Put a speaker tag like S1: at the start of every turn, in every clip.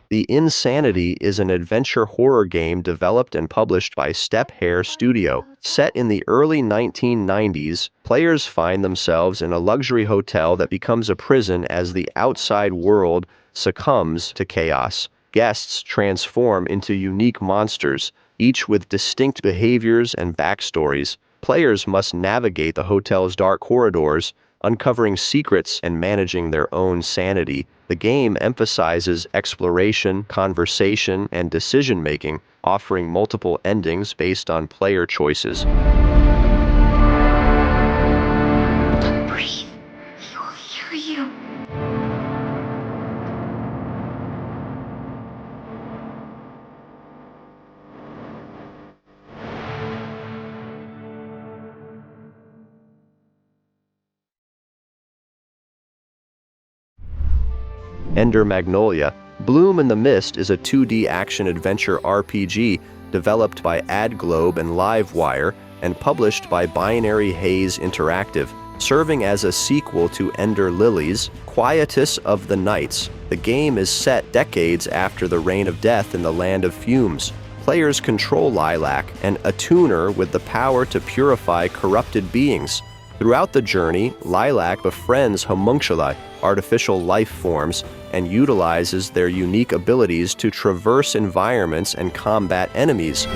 S1: The Inn-Sanity is an adventure horror game developed and published by Step Hare Studio. Set in the early 1990s, players find themselves in a luxury hotel that becomes a prison as the outside world succumbs to chaos. Guests transform into unique monsters, each with distinct behaviors and backstories. Players must navigate the hotel's dark corridors, uncovering secrets and managing their own sanity. The game emphasizes exploration, conversation, and decision-making, offering multiple endings based on player choices.
S2: Breathe. He will hear you.
S1: Ender Magnolia. Bloom in the Mist is a 2D action-adventure RPG developed by AdGlobe and Livewire and published by Binary Haze Interactive. Serving as a sequel to Ender Lilies, Quietus of the Nights, the game is set decades after the Reign of Death in the Land of Fumes. Players control Lilac, an attuner with the power to purify corrupted beings. Throughout the journey, Lilac befriends homunculi, artificial life forms, and utilizes their unique abilities to traverse environments and combat enemies.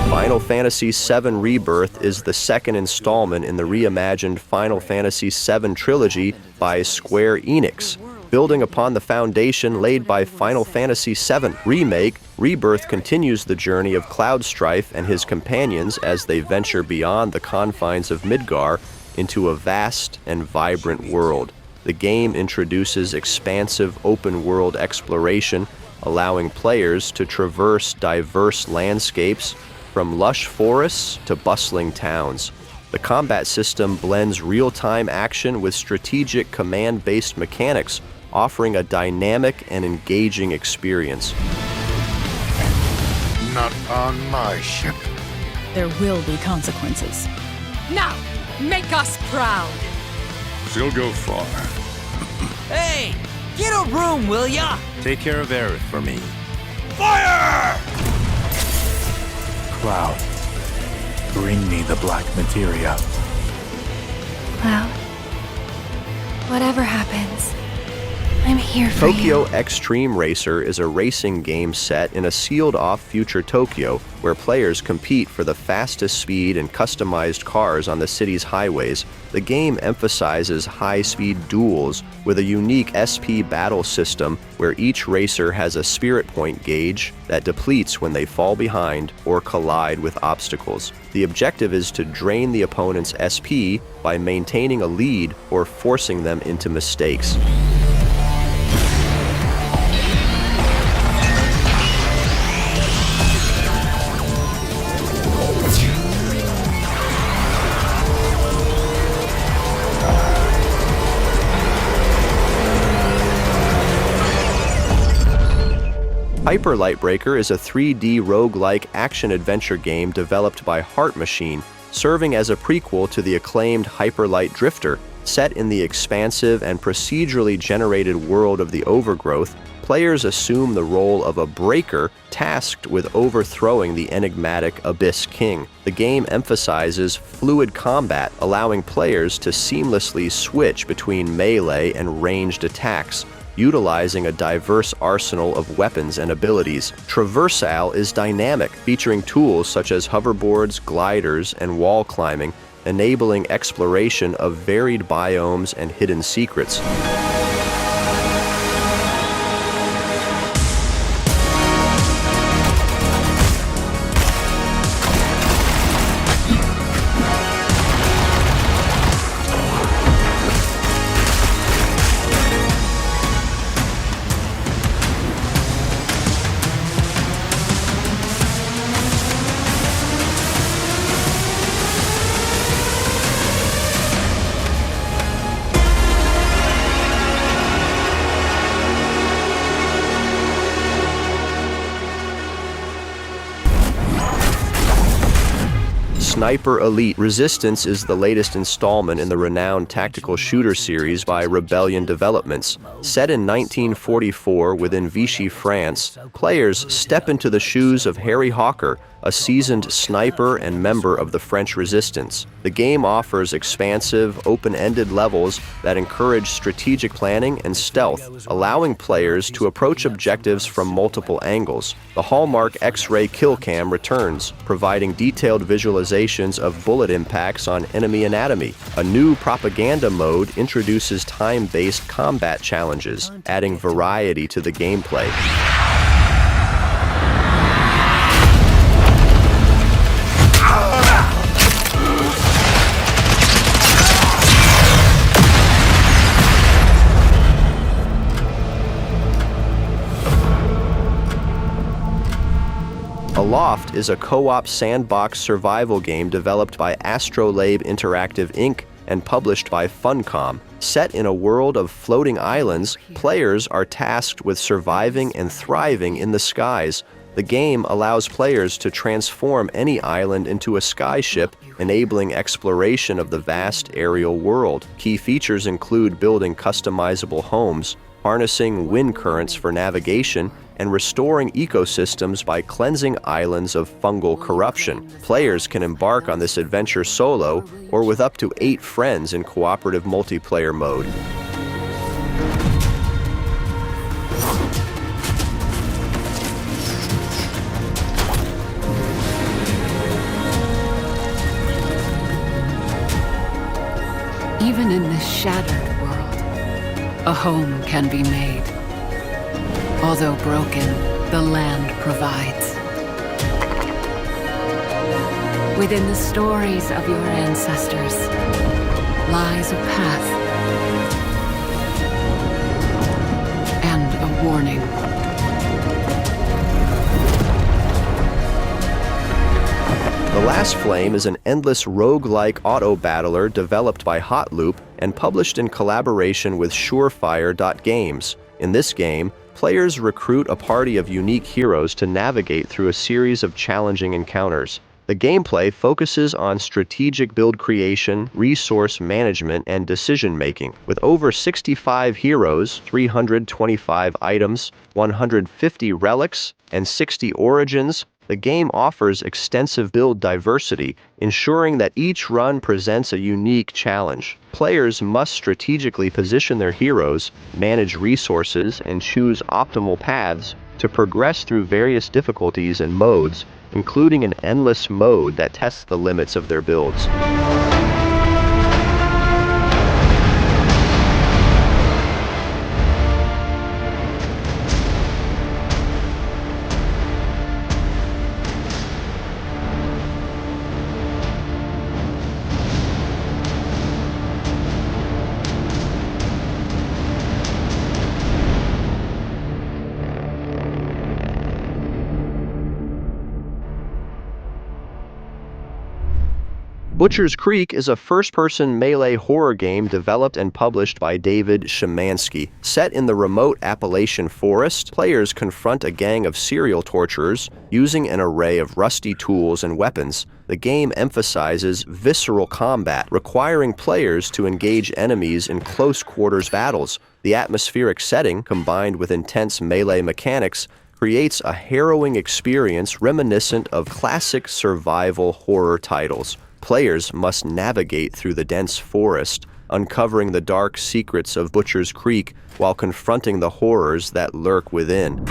S1: Final Fantasy VII Rebirth is the second installment in the reimagined Final Fantasy VII trilogy by Square Enix. Building upon the foundation laid by Final Fantasy VII Remake, Rebirth continues the journey of Cloudstrife and his companions as they venture beyond the confines of Midgar into a vast and vibrant world. The game introduces expansive open-world exploration, allowing players to traverse diverse landscapes from lush forests to bustling towns. The combat system blends real-time action with strategic command-based mechanics, offering a dynamic and engaging experience.
S3: Not on my ship.
S4: There will be consequences.
S5: Now, make us proud!
S3: She'll go far.
S6: Hey! Get a room, will ya?
S7: Take care of Aerith for me.
S3: Fire!
S7: Cloud, bring me the black materia.
S2: Cloud, whatever happens, I'm here for you.
S1: Tokyo Xtreme Racer is a racing game set in a sealed-off future Tokyo where players compete for the fastest speed and customized cars on the city's highways. The game emphasizes high-speed duels with a unique SP battle system where each racer has a spirit point gauge that depletes when they fall behind or collide with obstacles. The objective is to drain the opponent's SP by maintaining a lead or forcing them into mistakes. Hyper Lightbreaker is a 3D roguelike action-adventure game developed by Heart Machine, serving as a prequel to the acclaimed Hyper Light Drifter. Set in the expansive and procedurally generated world of the Overgrowth, players assume the role of a breaker tasked with overthrowing the enigmatic Abyss King. The game emphasizes fluid combat, allowing players to seamlessly switch between melee and ranged attacks, utilizing a diverse arsenal of weapons and abilities. Traversal is dynamic, featuring tools such as hoverboards, gliders, and wall climbing, enabling exploration of varied biomes and hidden secrets. Sniper Elite Resistance is the latest installment in the renowned tactical shooter series by Rebellion Developments. Set in 1944 within Vichy, France, players step into the shoes of Harry Hawker, a seasoned sniper and member of the French Resistance. The game offers expansive, open-ended levels that encourage strategic planning and stealth, allowing players to approach objectives from multiple angles. The hallmark X-ray kill cam returns, providing detailed visualizations of bullet impacts on enemy anatomy. A new propaganda mode introduces time-based combat challenges, adding variety to the gameplay. Aloft is a co-op sandbox survival game developed by Astrolabe Interactive Inc. and published by Funcom. Set in a world of floating islands, players are tasked with surviving and thriving in the skies. The game allows players to transform any island into a skyship, enabling exploration of the vast aerial world. Key features include building customizable homes, harnessing wind currents for navigation, and restoring ecosystems by cleansing islands of fungal corruption. Players can embark on this adventure solo or with up to 8 friends in cooperative multiplayer mode.
S5: Even in this shattered world, a home can be made. Although broken, the land provides. Within the stories of your ancestors lies a path and a warning.
S1: The Last Flame is an endless roguelike auto-battler developed by Hotloop and published in collaboration with Surefire.games. In this game, players recruit a party of unique heroes to navigate through a series of challenging encounters. The gameplay focuses on strategic build creation, resource management, and decision-making. With over 65 heroes, 325 items, 150 relics, and 60 origins, the game offers extensive build diversity, ensuring that each run presents a unique challenge. Players must strategically position their heroes, manage resources, and choose optimal paths to progress through various difficulties and modes, including an endless mode that tests the limits of their builds. Butcher's Creek is a first-person melee horror game developed and published by David Szymanski. Set in the remote Appalachian forest, players confront a gang of serial torturers using an array of rusty tools and weapons. The game emphasizes visceral combat, requiring players to engage enemies in close-quarters battles. The atmospheric setting, combined with intense melee mechanics, creates a harrowing experience reminiscent of classic survival horror titles. Players must navigate through the dense forest, uncovering the dark secrets of Butcher's Creek while confronting the horrors that lurk within.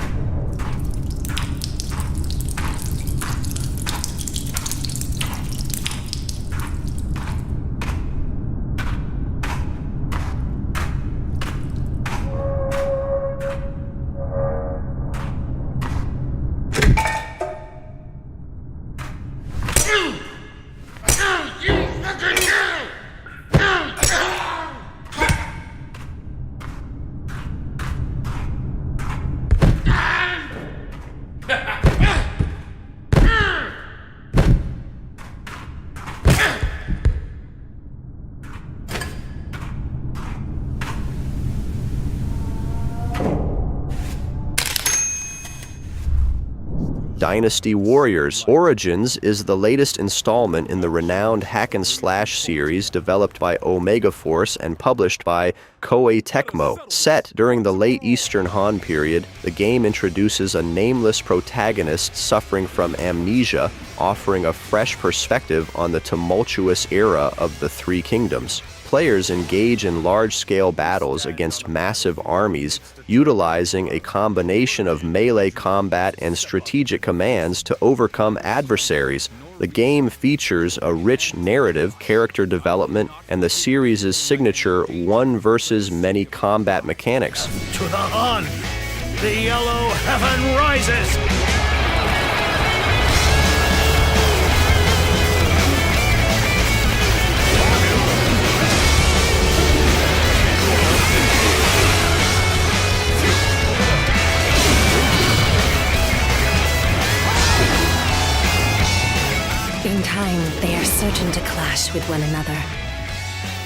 S1: Dynasty Warriors. Origins is the latest installment in the renowned hack-and-slash series developed by Omega Force and published by Koei Tecmo. Set during the late Eastern Han period, the game introduces a nameless protagonist suffering from amnesia, offering a fresh perspective on the tumultuous era of the Three Kingdoms. Players engage in large-scale battles against massive armies, utilizing a combination of melee combat and strategic commands to overcome adversaries. The game features a rich narrative, character development, and the series' signature one versus many combat mechanics.
S3: To the Han, the yellow heaven rises!
S2: In time, they are certain to clash with one another.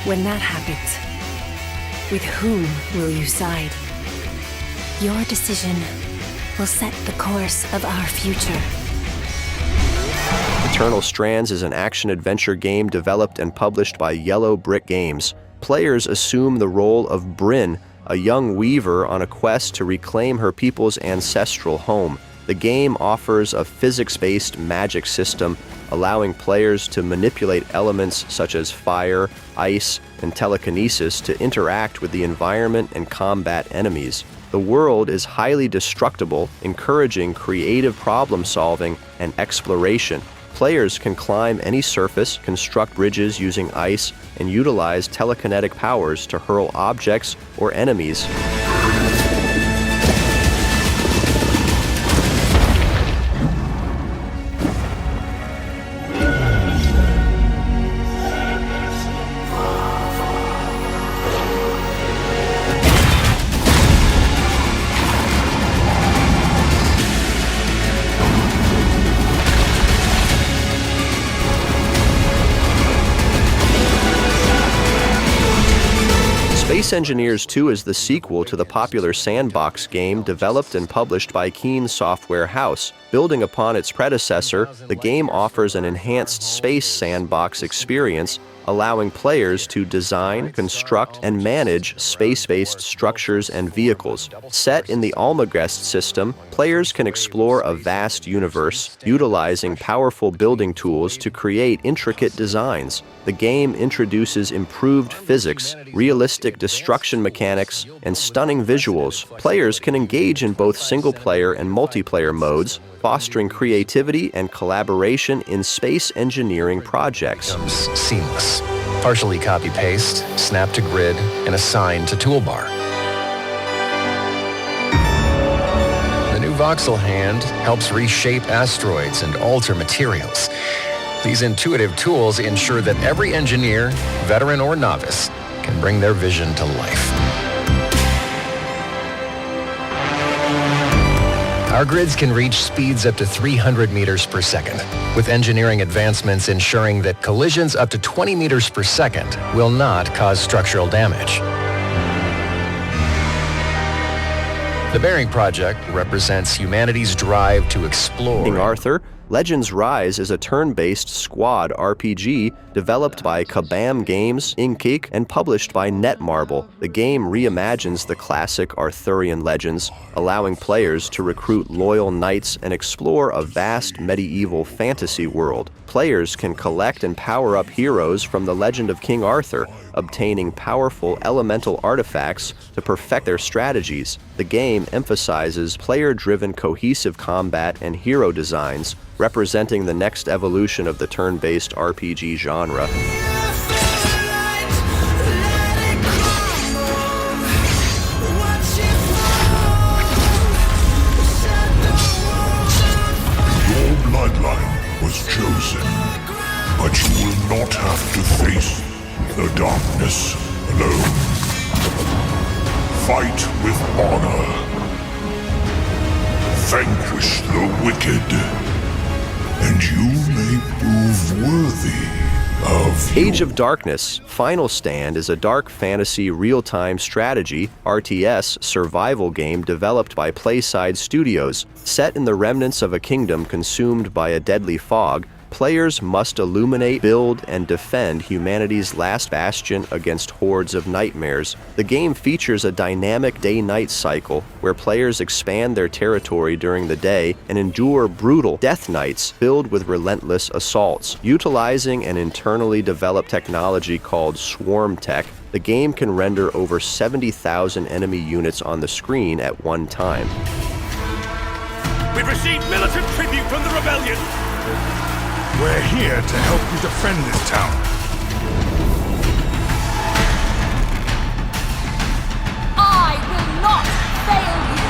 S2: When that happens, with whom will you side? Your decision will set the course of our future.
S1: Eternal Strands is an action-adventure game developed and published by Yellow Brick Games. Players assume the role of Bryn, a young weaver on a quest to reclaim her people's ancestral home. The game offers a physics-based magic system, allowing players to manipulate elements such as fire, ice, and telekinesis to interact with the environment and combat enemies. The world is highly destructible, encouraging creative problem-solving and exploration. Players can climb any surface, construct bridges using ice, and utilize telekinetic powers to hurl objects or enemies. Space Engineers 2 is the sequel to the popular sandbox game developed and published by Keen Software House. Building upon its predecessor, the game offers an enhanced space sandbox experience, allowing players to design, construct, and manage space-based structures and vehicles. Set in the Almagest system, players can explore a vast universe, utilizing powerful building tools to create intricate designs. The game introduces improved physics, realistic destruction mechanics, and stunning visuals. Players can engage in both single-player and multiplayer modes, fostering creativity and collaboration in space engineering projects.
S8: Seamless. Partially copy-paste, snap to grid, and assign to toolbar. The new voxel hand helps reshape asteroids and alter materials. These intuitive tools ensure that every engineer, veteran or novice, can bring their vision to life. Our grids can reach speeds up to 300 meters per second, with engineering advancements ensuring that collisions up to 20 meters per second will not cause structural damage. The Bearing Project represents humanity's drive to explore.
S1: King Arthur, Legends Rise is a turn-based squad RPG developed by Kabam Games, Inc., and published by Netmarble. The game reimagines the classic Arthurian legends, allowing players to recruit loyal knights and explore a vast medieval fantasy world. Players can collect and power up heroes from the legend of King Arthur, obtaining powerful elemental artifacts to perfect their strategies. The game emphasizes player-driven cohesive combat and hero designs, representing the next evolution of the turn-based RPG genre.
S3: Old bloodline was chosen, but you will not have to face the darkness alone. Fight with honor. Vanquish the wicked, and you may prove worthy of
S1: Age of Darkness Final Stand is a dark fantasy real-time strategy RTS survival game developed by Playside Studios. Set in the remnants of a kingdom consumed by a deadly fog, players must illuminate, build, and defend humanity's last bastion against hordes of nightmares. The game features a dynamic day-night cycle where players expand their territory during the day and endure brutal death nights filled with relentless assaults. Utilizing an internally developed technology called Swarm Tech, the game can render over 70,000 enemy units on the screen at one time.
S9: We've received militant tribute from the rebellion!
S3: We're here to help you defend this town.
S10: I will not fail you!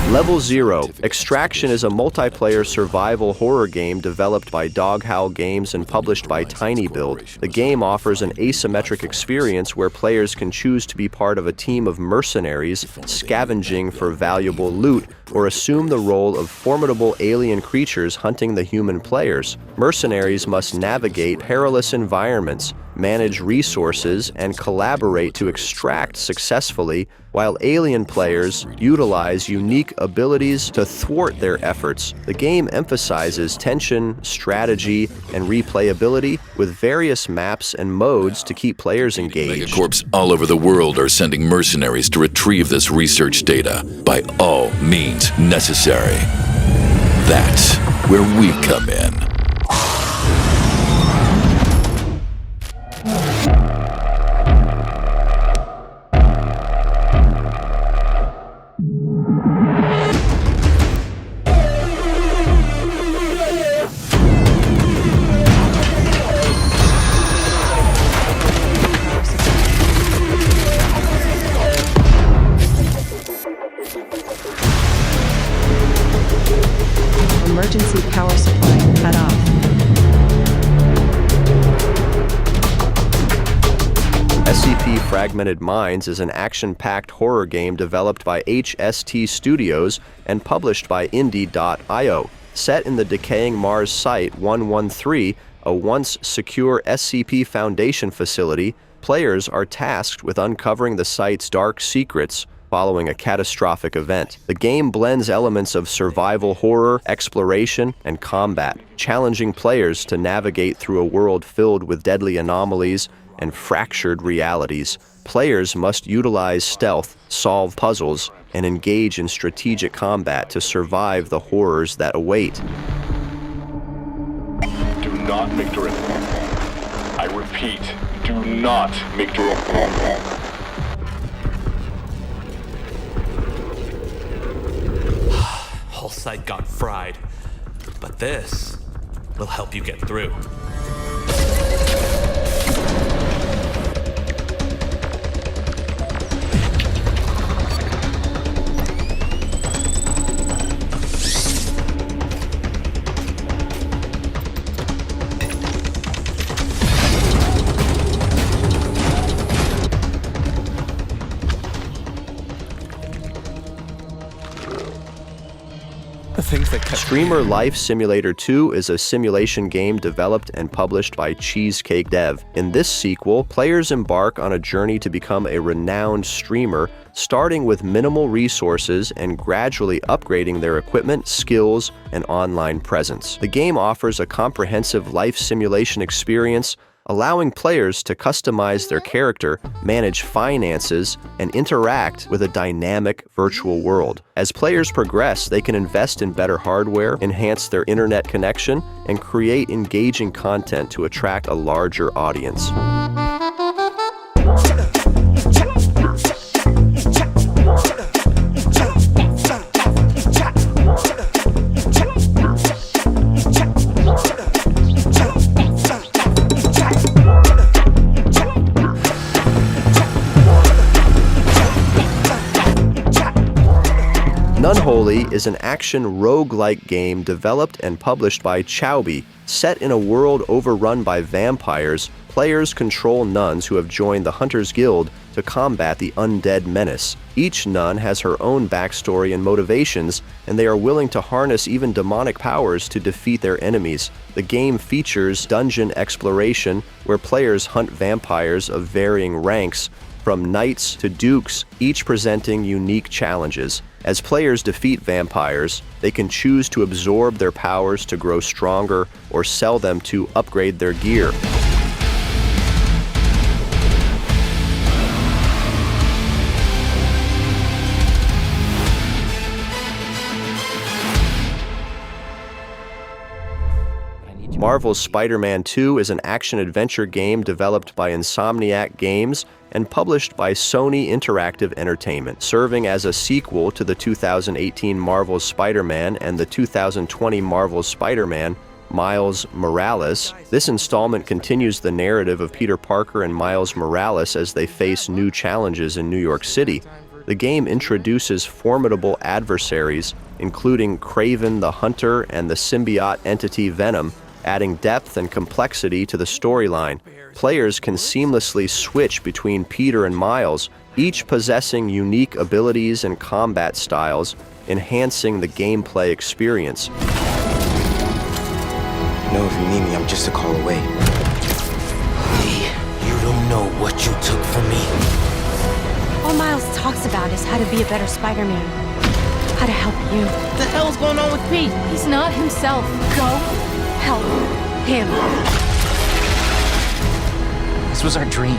S1: Level 0 Extraction is a multiplayer survival horror game developed by Dog Howl Games and published by Tiny Build. The game offers an asymmetric experience where players can choose to be part of a team of mercenaries scavenging for valuable loot or assume the role of formidable alien creatures hunting the human players. Mercenaries must navigate perilous environments, manage resources, and collaborate to extract successfully, while alien players utilize unique abilities to thwart their efforts. The game emphasizes tension, strategy, and replayability with various maps and modes to keep players engaged.
S11: Megacorps all over the world are sending mercenaries to retrieve this research data by all means necessary. That's where we come in.
S12: Emergency power supply cut off.
S1: SCP Fragmented Minds is an action-packed horror game developed by HST Studios and published by Indie.io. Set in the decaying Mars Site 113, a once secure SCP Foundation facility, players are tasked with uncovering the site's dark secrets following a catastrophic event. The game blends elements of survival horror, exploration, and combat, challenging players to navigate through a world filled with deadly anomalies and fractured realities. Players must utilize stealth, solve puzzles, and engage in strategic combat to survive the horrors that await.
S9: Do not make the report. I repeat, do not make the report.
S13: Whole site got fried, but this will help you get through.
S1: Streamer Life Simulator 2 is a simulation game developed and published by Cheesecake Dev. In this sequel, players embark on a journey to become a renowned streamer, starting with minimal resources and gradually upgrading their equipment, skills, and online presence. The game offers a comprehensive life simulation experience, allowing players to customize their character, manage finances, and interact with a dynamic virtual world. As players progress, they can invest in better hardware, enhance their internet connection, and create engaging content to attract a larger audience. is an action roguelike game developed and published by Chowby. Set in a world overrun by vampires, players control nuns who have joined the Hunters Guild to combat the undead menace. Each nun has her own backstory and motivations, and they are willing to harness even demonic powers to defeat their enemies. The game features dungeon exploration, where players hunt vampires of varying ranks, from knights to dukes, each presenting unique challenges. As players defeat vampires, they can choose to absorb their powers to grow stronger or sell them to upgrade their gear. Marvel's Spider-Man 2 is an action-adventure game developed by Insomniac Games and published by Sony Interactive Entertainment, serving as a sequel to the 2018 Marvel's Spider-Man and the 2020 Marvel's Spider-Man, Miles Morales. This installment continues the narrative of Peter Parker and Miles Morales as they face new challenges in New York City. The game introduces formidable adversaries, including Kraven the Hunter and the symbiote entity Venom, adding depth and complexity to the storyline. Players can seamlessly switch between Peter and Miles, each possessing unique abilities and combat styles, enhancing the gameplay experience.
S14: No, if you need me, I'm just a call away.
S15: Lee, you don't know what you took from me.
S2: All Miles talks about is how to be a better Spider-Man. How to help you.
S15: What the hell's going on with Pete?
S2: He's not himself. Go help him.
S14: This was our dream.